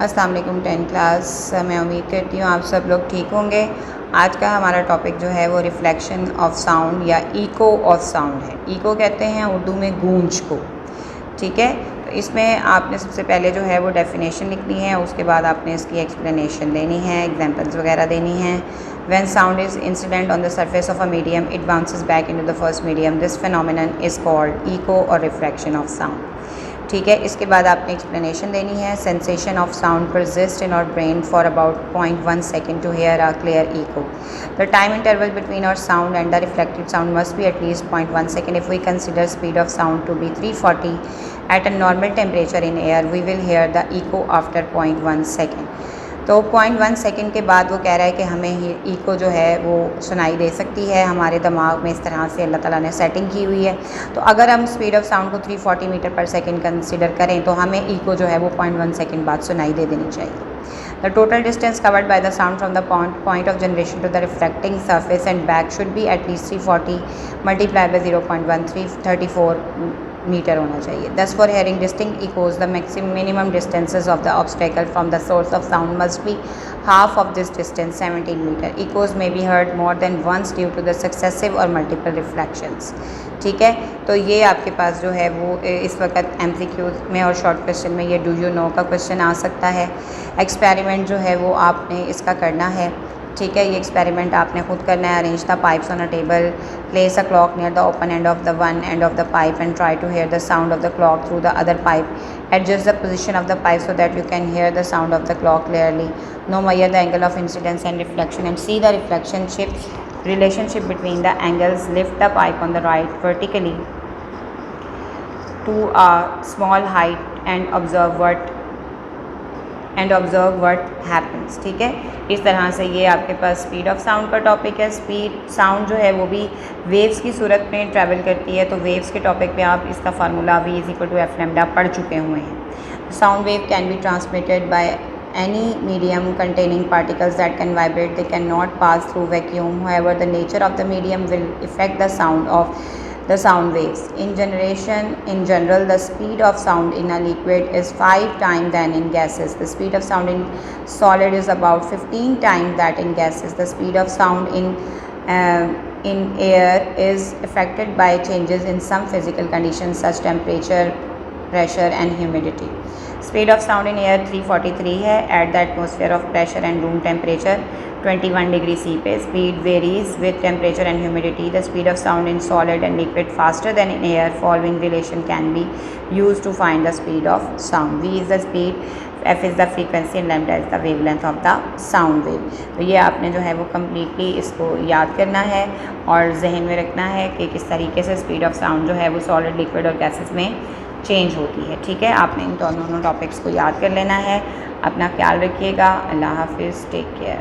अस्सलाम वालेकुम 10 क्लास। मैं उम्मीद करती हूँ आप सब लोग ठीक होंगे। आज का हमारा टॉपिक जो है वो रिफ्लेक्शन ऑफ साउंड या इको ऑफ साउंड है। इको कहते हैं उर्दू में गूंज को, ठीक है। तो इसमें आपने सबसे पहले जो है वो डेफिनेशन लिखनी है, उसके बाद आपने इसकी एक्सप्लेनेशन देनी है, एग्जांपल्स वगैरह देनी है। When sound is incident on the surface of a medium it bounces back into the first medium, this phenomenon is called echo और रिफ्लेक्शन ऑफ साउंड, ठीक है। इसके बाद आपने एक्सप्लेनेशन देनी है। Sensation of sound persist in our brain for about 0.1 second to hear a clear echo. The time interval between our sound and the reflected sound must be at least 0.1 second. If we consider speed of sound to be 340 at a normal temperature in air we will hear the echo after 0.1 second. तो 0.1 second के बाद वो कह रहा है कि हमें eco जो है वो सुनाई दे सकती है। हमारे दिमाग में इस तरह से अल्लाह ताला ने सेटिंग की हुई है। तो अगर हम स्पीड ऑफ साउंड को 340 मीटर पर सेकेंड कंसीडर करें तो हमें इको जो है वो 0.1 सेकेंड बाद सुनाई दे देनी चाहिए। The total distance covered by the sound from the point of generation to the reflecting surface and back should be at least 340 multiply by 0.1334 metre होना चाहिए। Thus for hearing distinct echoes the minimum distances of the obstacle from the source of sound must be half of this distance 17 metre. Echoes may be heard more than once due to the successive or multiple reflections, ठीक है। तो ये आपके पास जो है वो इस वक्त MCQ में और शॉर्ट क्वेश्चन में ये डू यू नो का क्वेश्चन आ सकता है। एक्सपेरिमेंट जो है वो आपने इसका करना है, ठीक है। ये एक्सपेरिमेंट आपने खुद करना है। Arrange the pipes on a table, place a clock near the open end of the one end of the pipe and try to hear the sound of the clock through the other pipe. Adjust the position of the pipe so that you can hear the sound of the clock clearly. Now measure the angle of incidence and reflection and see the relationship between the angles. Lift the pipe on the right vertically to a small height and observe what happens, ठीक है। इस तरह से ये आपके पास speed of sound का topic है। Speed sound जो है वो भी वेव्स की सूरत में ट्रैवल करती है। तो वेव्स के टॉपिक पे आप इसका फार्मूला v = f लैम्डा पढ़ चुके हुए हैं। Sound wave can be transmitted by any medium containing particles that can vibrate. They cannot pass through vacuum. However, the nature of the medium will affect the sound of the sound waves. In general, the speed of sound in a liquid is 5 times than in gases. The speed of sound in solid is about 15 times that in gases. The speed of sound in air is affected by changes in some physical conditions such temperature, pressure and humidity. Speed of sound in air 343 है at the atmosphere of pressure and room temperature 21 degree C पे. Speed varies with temperature and humidity. The speed of sound in solid and liquid faster than in air. Following relation can be used to find the speed of sound. V is the speed, F is the frequency and lambda is the wavelength of the sound wave. तो ये आपने जो है वो completely इसको याद करना है और जहन में रखना है कि किस तरीके से स्पीड ऑफ साउंड जो है वो सॉलिड, लिक्विड और गैसेस में चेंज होती है, ठीक है। आपने इन दोनों टॉपिक्स को याद कर लेना है। अपना ख्याल रखिएगा। अल्लाह हाफिज़, टेक केयर।